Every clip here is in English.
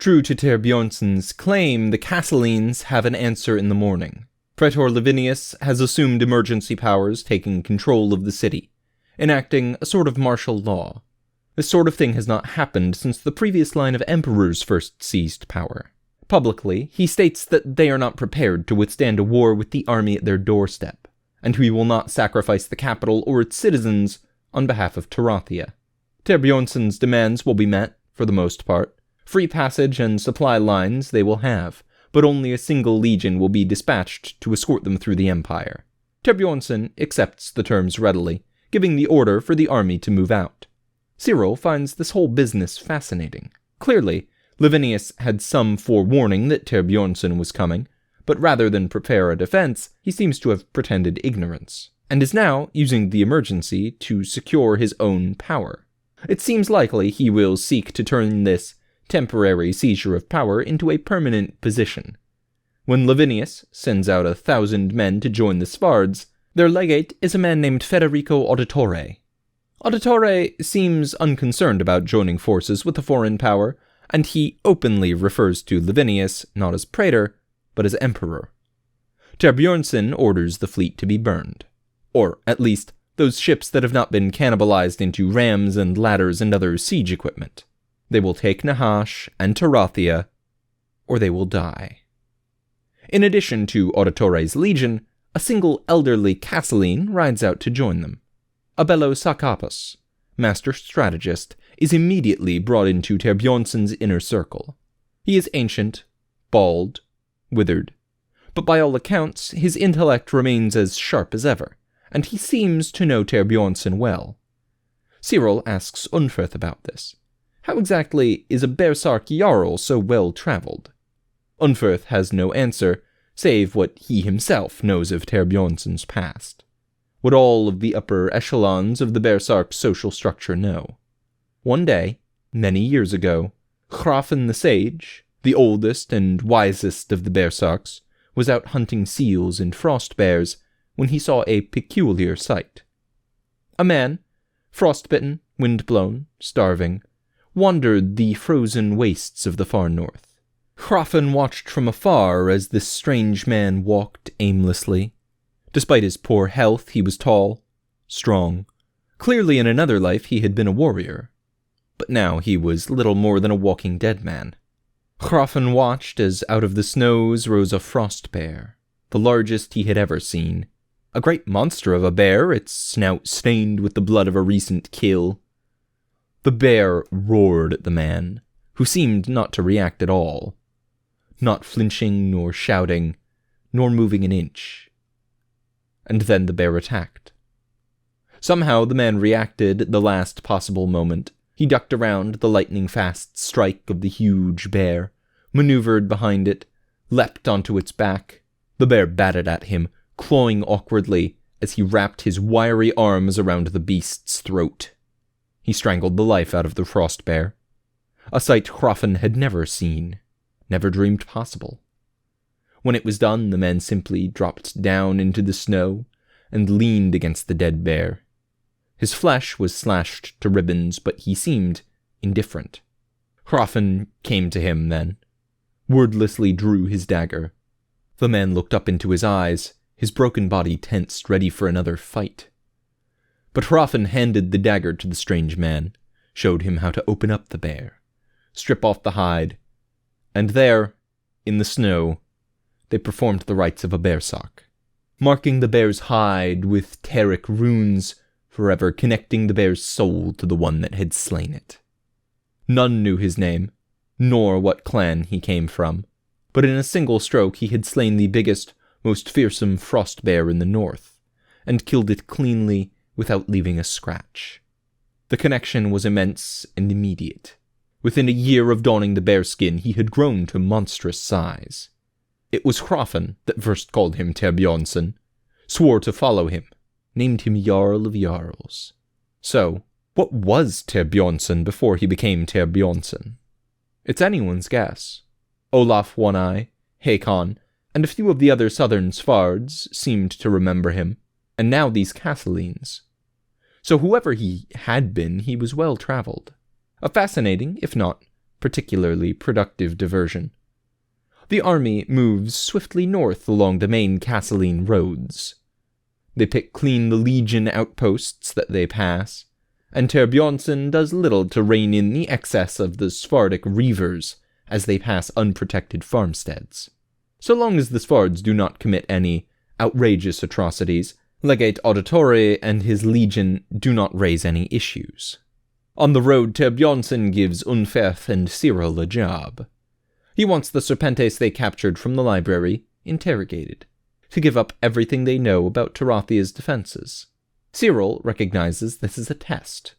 True to Ter Bjornsson's claim, the Casselines have an answer in the morning. Praetor Lavinius has assumed emergency powers, taking control of the city, enacting a sort of martial law. This sort of thing has not happened since the previous line of emperors first seized power. Publicly, he states that they are not prepared to withstand a war with the army at their doorstep, and he will not sacrifice the capital or its citizens on behalf of Terathia. Ter Bjornsson's demands will be met, for the most part. Free passage and supply lines they will have, but only a single legion will be dispatched to escort them through the empire. Ter Bjornsson accepts the terms readily, giving the order for the army to move out. Cyril finds this whole business fascinating. Clearly, Lavinius had some forewarning that Ter Bjornsson was coming, but rather than prepare a defense, he seems to have pretended ignorance, and is now using the emergency to secure his own power. It seems likely he will seek to turn this temporary seizure of power into a permanent position. When Lavinius sends out 1,000 men to join the Spards, their legate is a man named Federico Auditore. Auditore seems unconcerned about joining forces with a foreign power, and he openly refers to Lavinius not as praetor, but as emperor. Ter Bjornsson orders the fleet to be burned, or at least those ships that have not been cannibalized into rams and ladders and other siege equipment. They will take Nahash and Terathia, or they will die. In addition to Auditore's legion, a single elderly Casseline rides out to join them. Abello Sakapos, master strategist, is immediately brought into Ter Bjornsson's inner circle. He is ancient, bald, withered, but by all accounts his intellect remains as sharp as ever, and he seems to know Ter Bjornsson well. Cyril asks Unferth about this. How exactly is a Berserk Jarl so well-traveled? Unferth has no answer, save what he himself knows of Ter Bjornsson's past. What all of the upper echelons of the Berserk social structure know. One day, many years ago, Hrafn the Sage, the oldest and wisest of the Berserks, was out hunting seals and frost bears when he saw a peculiar sight. A man, frostbitten, wind-blown, starving, wandered the frozen wastes of the far north. Hrafn watched from afar as this strange man walked aimlessly. Despite his poor health, he was tall, strong. Clearly in another life he had been a warrior. But now he was little more than a walking dead man. Hrafn watched as out of the snows rose a frost bear, the largest he had ever seen. A great monster of a bear, its snout stained with the blood of a recent kill. The bear roared at the man, who seemed not to react at all, not flinching nor shouting, nor moving an inch. And then the bear attacked. Somehow the man reacted at the last possible moment. He ducked around the lightning-fast strike of the huge bear, maneuvered behind it, leapt onto its back. The bear batted at him, clawing awkwardly as he wrapped his wiry arms around the beast's throat. He strangled the life out of the frost bear, a sight Hrafn had never seen, never dreamed possible. When it was done, the man simply dropped down into the snow and leaned against the dead bear. His flesh was slashed to ribbons, but he seemed indifferent. Hrafn came to him then, wordlessly drew his dagger. The man looked up into his eyes, his broken body tensed, ready for another fight. But Hrafn handed the dagger to the strange man, showed him how to open up the bear, strip off the hide, and there, in the snow, they performed the rites of a Berserk, marking the bear's hide with Teric runes, forever connecting the bear's soul to the one that had slain it. None knew his name, nor what clan he came from, but in a single stroke he had slain the biggest, most fearsome frost bear in the north, and killed it cleanly without leaving a scratch. The connection was immense and immediate. Within a year of donning the bearskin, he had grown to monstrous size. It was Hrafn that first called him Ter Bjornsson, swore to follow him, named him Jarl of Jarls. So, what was Ter Bjornsson before he became Ter Bjornsson? It's anyone's guess. Olaf One-Eye, Hakon, and a few of the other southern Svards seemed to remember him, and now these Casselines. So whoever he had been, he was well-traveled. A fascinating, if not particularly productive diversion. The army moves swiftly north along the main Castlean roads. They pick clean the legion outposts that they pass, and Terbjornsson does little to rein in the excess of the Svardic reavers as they pass unprotected farmsteads. So long as the Svards do not commit any outrageous atrocities, Legate Auditore and his legion do not raise any issues. On the road, Terbjornsson gives Unferth and Cyril a job. He wants the Serpentes they captured from the library interrogated, to give up everything they know about Tarathia's defenses. Cyril recognizes this as a test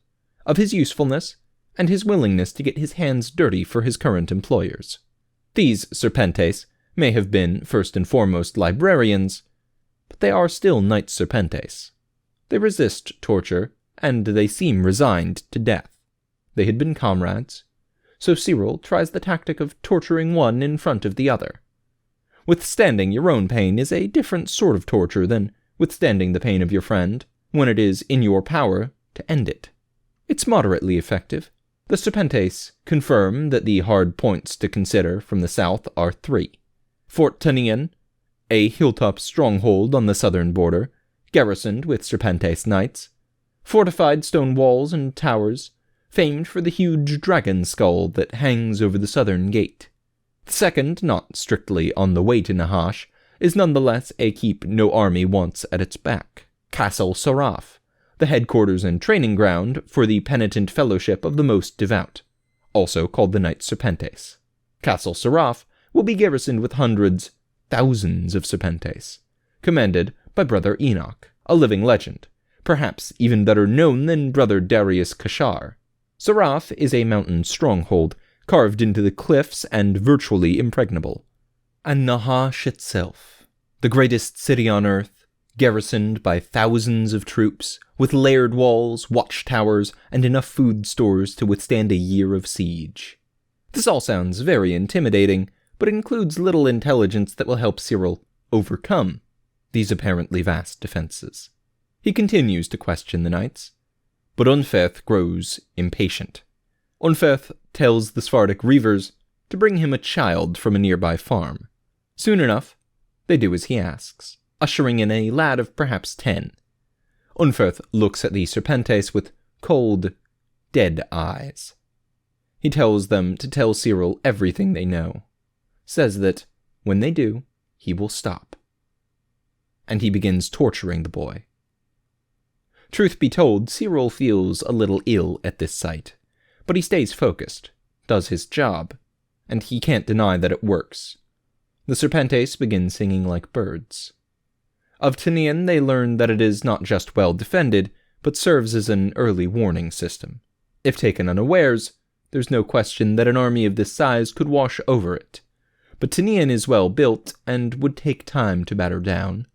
of his usefulness and his willingness to get his hands dirty for his current employers. These Serpentes may have been, first and foremost, librarians, but they are still Knights Serpentes. They resist torture, and they seem resigned to death. They had been comrades, so Cyril tries the tactic of torturing one in front of the other. Withstanding your own pain is a different sort of torture than withstanding the pain of your friend, when it is in your power to end it. It's moderately effective. The Serpentes confirm that the hard points to consider from the south are 3. Fort Tannian, a hilltop stronghold on the southern border, garrisoned with Serpentes knights, fortified stone walls and towers, famed for the huge dragon skull that hangs over the southern gate. The second, not strictly on the way to Nahash, is nonetheless a keep no army wants at its back. Castle Saraf, the headquarters and training ground for the penitent fellowship of the most devout, also called the Knights Serpentes. Castle Saraf will be garrisoned with hundreds, thousands of Serpentes, commanded by Brother Enoch, a living legend, perhaps even better known than Brother Darius Kashar. Saraf is a mountain stronghold, carved into the cliffs and virtually impregnable. And Nahash itself, the greatest city on earth, garrisoned by thousands of troops, with layered walls, watchtowers, and enough food stores to withstand a year of siege. This all sounds very intimidating, but includes little intelligence that will help Cyril overcome these apparently vast defenses. He continues to question the knights, but Unferth grows impatient. Unferth tells the Svardic reavers to bring him a child from a nearby farm. Soon enough, they do as he asks, ushering in a lad of perhaps 10. Unferth looks at the Serpentes with cold, dead eyes. He tells them to tell Cyril everything they know, says that, when they do, he will stop. And he begins torturing the boy. Truth be told, Cyril feels a little ill at this sight, but he stays focused, does his job, and he can't deny that it works. The Serpentes begin singing like birds. Of Tannian, they learn that it is not just well defended, but serves as an early warning system. If taken unawares, there's no question that an army of this size could wash over it. But Tannian is well built and would take time to batter down,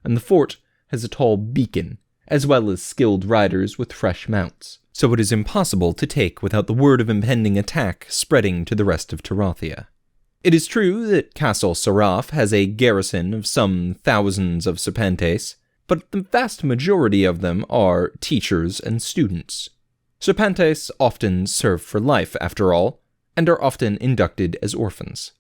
and the fort has a tall beacon, as well as skilled riders with fresh mounts, so it is impossible to take without the word of impending attack spreading to the rest of Tarathia. It is true that Castle Saraf has a garrison of some thousands of Serpentes, but the vast majority of them are teachers and students. Serpentes often serve for life, after all, and are often inducted as orphans.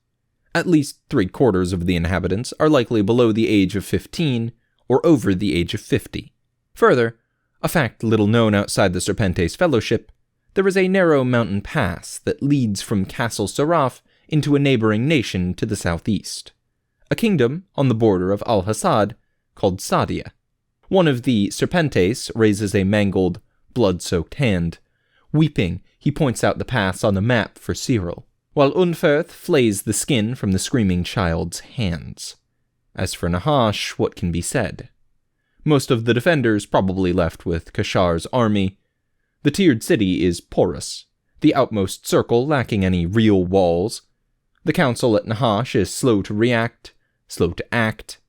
At least 3/4 of the inhabitants are likely below the age of 15 or over the age of 50. Further, a fact little known outside the Serpentes Fellowship, there is a narrow mountain pass that leads from Castle Saraf into a neighboring nation to the southeast, a kingdom on the border of Al-Hassad called Sadia. One of the Serpentes raises a mangled, blood-soaked hand. Weeping, he points out the pass on the map for Cyril, while Unferth flays the skin from the screaming child's hands. As for Nahash, what can be said? Most of the defenders probably left with Kashar's army. The tiered city is porous, the outmost circle lacking any real walls. The council at Nahash is slow to react, slow to act,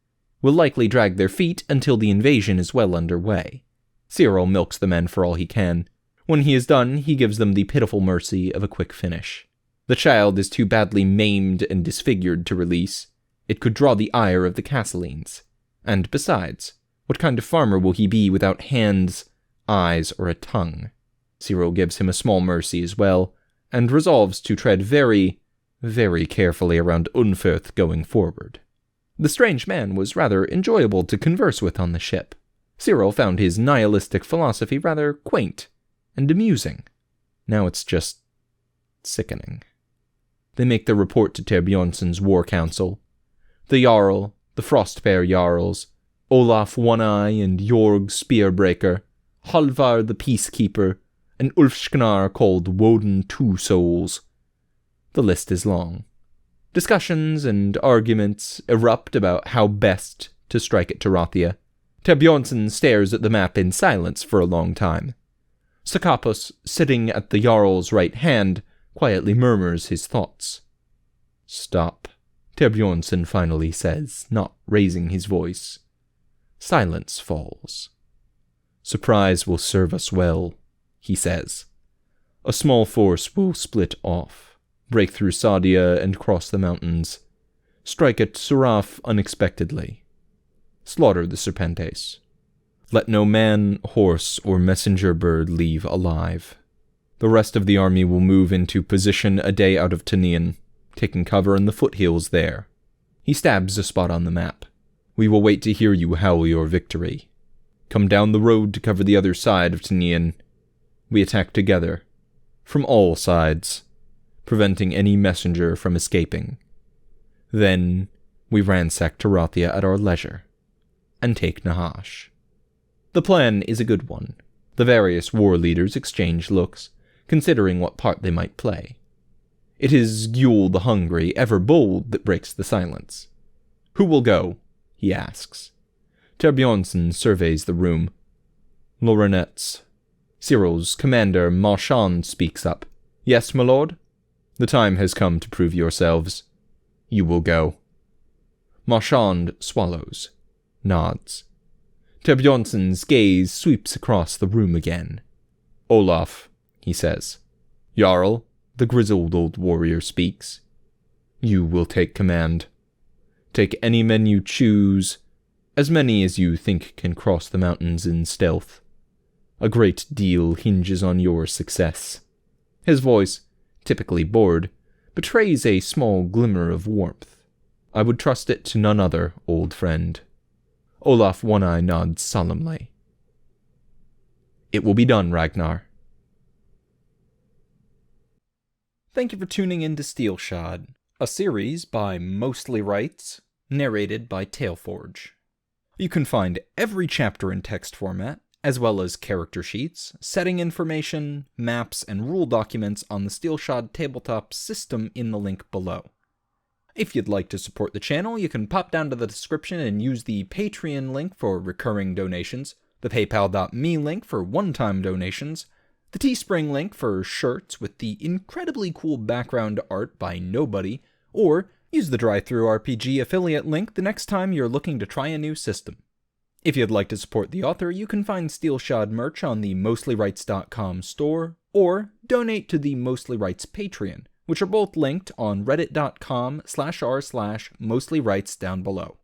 will likely drag their feet until the invasion is well underway. Cyril milks the men for all he can. When he is done, he gives them the pitiful mercy of a quick finish. The child is too badly maimed and disfigured to release. It could draw the ire of the Castleans. And besides, what kind of farmer will he be without hands, eyes, or a tongue? Cyril gives him a small mercy as well, and resolves to tread very, very carefully around Unferth going forward. The strange man was rather enjoyable to converse with on the ship. Cyril found his nihilistic philosophy rather quaint and amusing. Now it's just sickening. They make their report to Terbjornsson's war council. The Jarl, the Frostbear Jarls, Olaf One-Eye and Jorg Spearbreaker, Halvar the Peacekeeper, and Ulfsknar called Woden Two Souls. The list is long. Discussions and arguments erupt about how best to strike at Tarathia. Terbjornsson stares at the map in silence for a long time. Sakapos, sitting at the Jarl's right hand, quietly murmurs his thoughts. "Stop," Terbjornsson finally says, not raising his voice. Silence falls. "Surprise will serve us well," he says. "A small force will split off, break through Sadia and cross the mountains, strike at Suraf unexpectedly, slaughter the Serpentes. Let no man, horse, or messenger bird leave alive. The rest of the army will move into position a day out of Tanian, taking cover in the foothills there." He stabs a spot on the map. "We will wait to hear you howl your victory. Come down the road to cover the other side of Tanian. We attack together, from all sides, preventing any messenger from escaping. Then we ransack Tarathia at our leisure, and take Nahash." The plan is a good one. The various war leaders exchange looks, considering what part they might play. It is Gjul the Hungry, ever bold, that breaks the silence. "Who will go?" he asks. Terbjornsson surveys the room. "Lorenetz." Cyril's commander, Marchand, speaks up. "Yes, my lord? The time has come to prove yourselves. You will go." Marchand swallows, nods. Terbjornsson's gaze sweeps across the room again. "Olaf," he says. "Jarl," the grizzled old warrior speaks. "You will take command. Take any men you choose, as many as you think can cross the mountains in stealth. A great deal hinges on your success." His voice, typically bored, betrays a small glimmer of warmth. "I would trust it to none other, old friend." Olaf One-Eye nods solemnly. "It will be done, Ragnar." Thank you for tuning in to Steelshod, a series by Mostly Rights, narrated by Tailforge. You can find every chapter in text format, as well as character sheets, setting information, maps, and rule documents on the Steelshod tabletop system in the link below. If you'd like to support the channel, you can pop down to the description and use the Patreon link for recurring donations, the PayPal.me link for one-time donations, the Teespring link for shirts with the incredibly cool background art by Nobody, or use the DriveThruRPG affiliate link the next time you're looking to try a new system. If you'd like to support the author, you can find Steelshod merch on the MostlyRights.com store, or donate to the Mostly Rights Patreon, which are both linked on reddit.com/r/mostlyrights down below.